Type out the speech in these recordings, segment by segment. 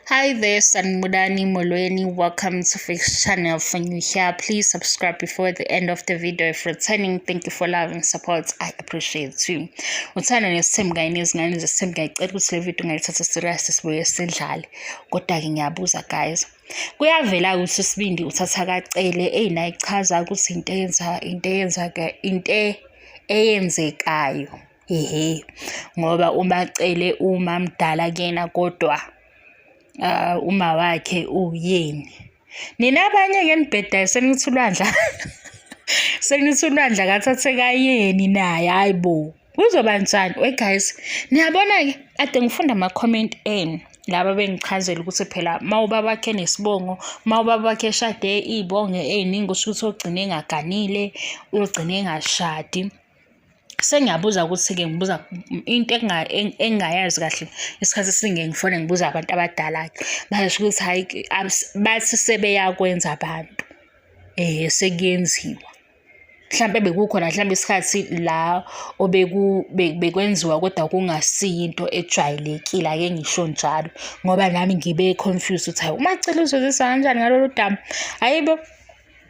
Hi there, Sanmudani Molweni. Welcome to Fix Channel. For you here, please subscribe before the end of the video. If returning, thank you for love and support. I appreciate you. Uthanda nesithembu izingane zesithembu ngiyacela ukuthi le video ngayithatha serious sibuye sidlale. Kodwa ke ngiyabuza guys. Kuyavela ukuthi Sibindi uthatha kacele naye ichaza ukuthi into eyenzekayo. Ngoba umacele uma mdala kena kodwa uma wakhe uyeni. Nina abanye ke nibhedayo senithulwandla kathathe kayeni naye hayibo. Kuzoba njani? Guys, niyabona ke ade ngifunda ama comment enu laba bengichazela ukuthi phela mawubaba wakhe nesibongo, mawubaba wakhe eshade izibongo eziningi ukuthi ogcine engaganile, ogcine engashadi. Sengiyabuza ukuthi ke ngibuza into engayazi kahle isikhathi esiningi ngifone ngibuza abantu abadala basho ukuthi hayi bathi sebeyakwenza abantu sekuyenziwa mhlambe bekukhona mhlambe isikhathi la bekwenziwa kodwa kungasiyo into ejwayelekile ake ngisho njalo ngoba nami ngibe confused ukuthi hayi umacele uzozisa kanjani ngalolu dama hayibo.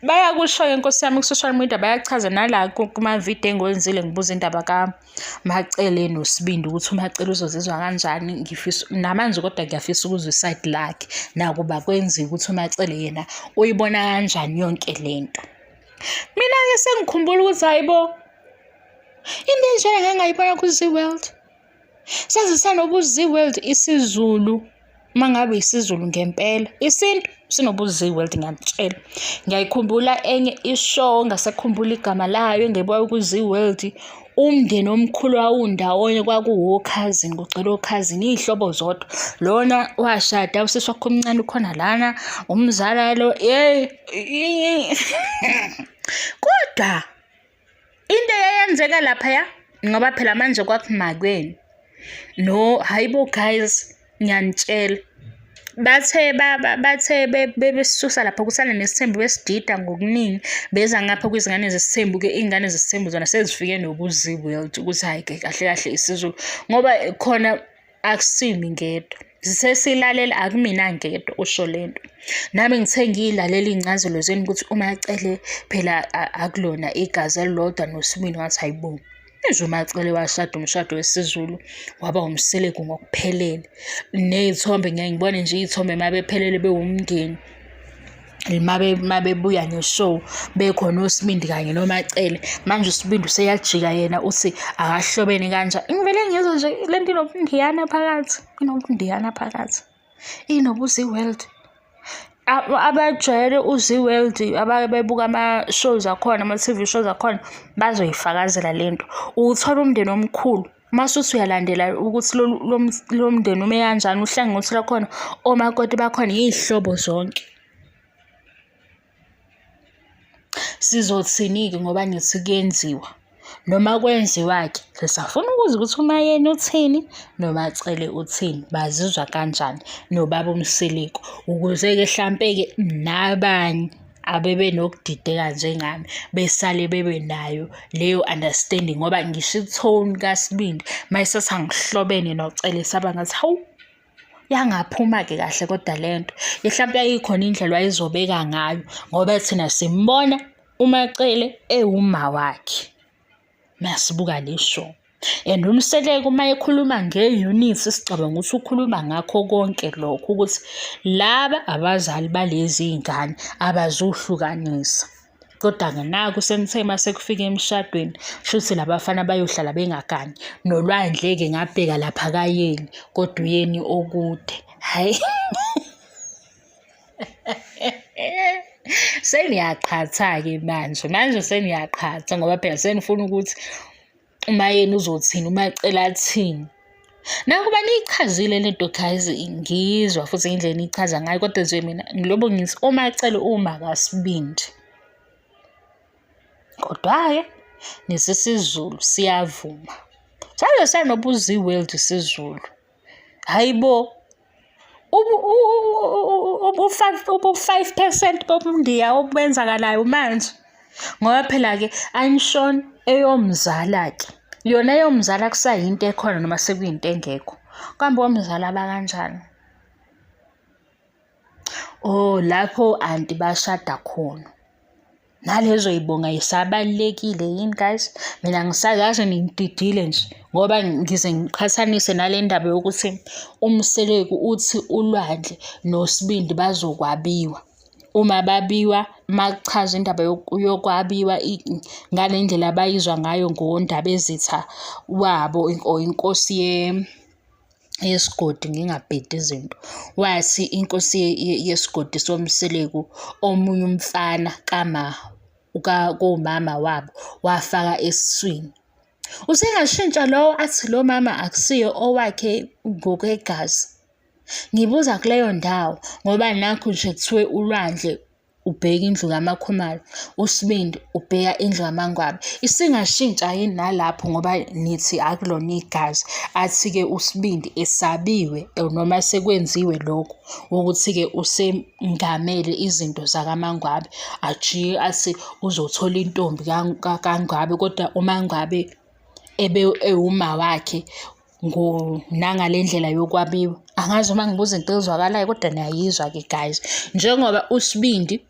Bayakusho inkosi yami ku-social media bayachaza nala kuma video engiyenzile ngibuza indaba kaMacele noSibindi ukuthi uMacele uzozizwa kanjani. Ngifisa namanje kodwa ngiyafisa ukuzwa iside lakhe nakuba kwenziwa ukuthi uMacele yena uyibona kanjani yonke lento. Mina ke sengikhumbula ukuthi hayibo into enjena ngeke ngayibona ku-Zeeworld. Sazisana ubu-Zeeworld isiZulu mangabe isiZulu ngempela isintu sinobu-Zeeworld ngiyamtshela. Ngiyayikhumbula enye ishow ngasekhumbula igama layo engebuka ku-Zeeworld. Umndeni omkhulu wawundawonye kwakuwokhazini kugcwele okhazini izihlobo zodwa. Lona washada usisi wakhe omncane khona lana umzala lo kodwa into eyenzeka lapha ngoba phela manje kwakumakweni no hayibo guys ngiyanitshela bathe besisusa lapha kusana nesithembu besidida ngokuningi beza ngapha kwizingane zesithembu ke ingane zesithembu zona sezifike nobu-Zeeworld ukuthi hayi ke kahle kahle isiZulu ngoba khona akusimi ngedwa sesilalela akumina ngedwa usho lento nami ngithe ngiyilalela incazelo zeni ukuthi uMacele phela akulona igazi elilodwa noSibindi ngathi hayibo nje uMacele washada umshado wesiZulu waba umseleku ngokuphelele nezithombe ngiyangibona nje izithombe mabephelele bewumndeni mabebuya neshow bekhona uSibindi kanye noMacele manje uSibindi useyajika yena uthi akahlobene kanjani. Ngivele ngizwe nje lento inobundiyana phakathi inobu-Zeeworld abajwayele u-Zeeworld ababebuka ama-shows akhona ama-TV shows akhona bazoyifakazela lento. Uthola umndeni omkhulu masuthi uyalandela ukuthi lo mndeni ume kanjani uhlangothi lakhona omakoti bakhona izihlobo zonke. Sizothini-ke ngoba ngithi kuyenziwa noma kwenziwa-ke sisafuna ukuzwa ukuthi uMayeni uthini noMacele uthini bazizwa kanjani nobaba uMseleku ukuze-ke mhlampe-ke nabanye abebe nokudideka njengami besale bebe nayo leyo understanding ngoba ngisho i-tone kaSibindi mayesethi angihlobene noCele saba ngathi hawu yangaphuma-ke kahle kodwa lento mhlampe yayikhona indlela ayizobeka ngayo ngoba thina simbona uMacele ewuma wakhe masibuka le show and uMseleku uma ekhuluma nge-unit sicabanga ukuthi ukhuluma ngakho konke lokho ukuthi laba abazali balezi ingane abazuhlukanisa kodwa-ke naku senithe masekufika emshadweni futhi labafana bayohlala bengagani nolwandle-ke ngabheka lapha kayeni kodwa uyeni okude hayi. Seniyaqhatha-ke manje seniyaqhatha ngoba phela senifuna ukuthi uMayeni uzothini uMacele athini nakuba niyichazile lento guys ngizwa futhi indlela niyichaza ngayo kodwa nje mina ngilobo ngithi uMacele uma kaSibindi kodwa-ke nesisiZulu siyavuma sabe sanobu-Zeeworld isiZulu hayibo ubu-5% bobundiya obenzakalayo manje ngoba phela-ke Anshon eyomzala-ke yona eyomzala kusayinto ekhona noma sekuyinto engekho kambe womzala abakanjani Oh, lapho anti bashada khona. Nalezo y'bonga yisabalulekile yini guys? Mina ngisazazi ningididile nje ngoba ngize ngiqhathanise nale ndaba yokuthi uMseleku uthi uLwandle noSibindi bazokwabiwa. Uma babiwa makuchaza indaba yokwabiwa ngale ndlela abayizwa ngayo ngondaba ezitha wabo or inkosi yesigodi, ngingabhedi izinto. Wathi inkosi yesigodi soMseleku omunye umfana komama wabo wafaka esiswini. Usengashintsha lowo athi lo mama akusiyo owakhe ngokwegazi. Ngibuza kuleyo ndawo ngoba nakhu nje kuthiwe uLwandle ubheka indlu kaMakhumalo, uSibindi ubheka indlu kaMangwabi. Isingashintsha yini nalapho ngoba nithi akulona igazi. Athi-ke uSibindi esabiwe noma sekwenziwe lokho ukuthi-ke usengamele izinto zakaMangwabi, ajiye athi uzothola intombi kaNgwabi, kodwa uMangwabi ewuma wakhe nangale ndlela yokwabiwa. Angazi uma ngibuza into ezwakalayo kodwa niyayizwa-ke guys. Njengoba uSibindi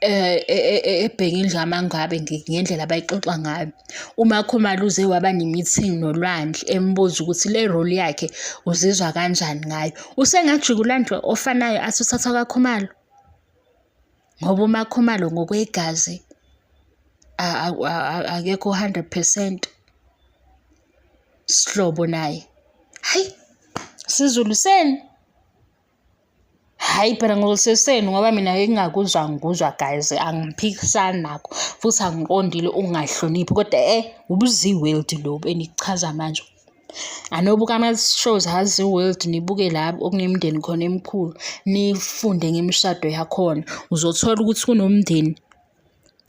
ebheka indlu kaMangwabi ngendlela abayixoxa ngayo, uMakhumalo uze waba ne-meeting noLwandle embuza ukuthi le role yakhe uzizwa kanjani ngayo. Usengajika uLwandle ofanayo athi uthatha kaKhumalo ngoba uMakhumalo ngokwegazi akekho 100% sihlobo naye. Hayi, siZulu seni. Hayi phela ngokuseseni ngoba mina engingakuzwa ngikuzwa guys, angiphikisani nakho futhi angiqondile ukungahloniphi, kodwa ubuzi-world lobu enikuchaza manje. Anobuka ama-shows azi-world, nibuke labo okunemindeni khona emikhulu, nifunde ngemishado yakhona. Uzothola ukuthi kunomndeni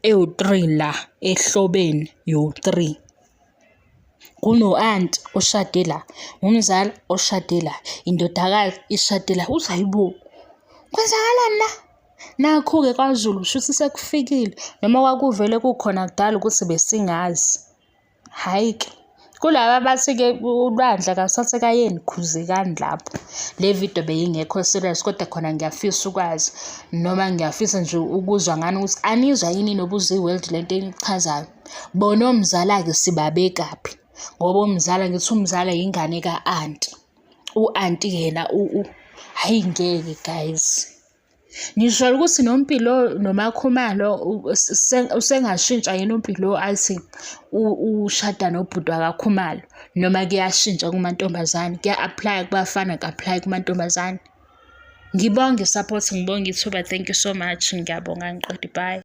ewu-3 la ehlobeni yo-3. Kuno-anti oshade la, umzala oshade la, indodakazi ishade la. Uthi hayibo, kwenzakalani la? Nakhu-ke kwaZulu shuthi sekufikile noma kwakuvele kukhona kudala ukuthi besingazi. Hhayi-ke kulaba bathi-ke uLwandle akasathe kayeni khuzekani lapho. Le video beyingekho serious kodwa khona ngiyafisa ukwazi noma ngiyafisa nje ukuzwa ngani ukuthi anizwa yini nobuzi-world lento enichazayo. Bona omzala-ke sibabekaphi? Ngoba umzala, ngithi umzala yingane ka-anti. U-anti yena hayi ngeke guys. Ngisho ukuthi noMpilo noMakhumalo usengashintsha yena uMpilo athi ushada nobhuti wakaKhumalo, noma kuyashintsha kumantombazane, kuya-apply kubafana, ku-apply kumantombazane. Ngibonge support, ngibonge ithuba. Thank you so much. Ngiyabonga, ngiqede, bye.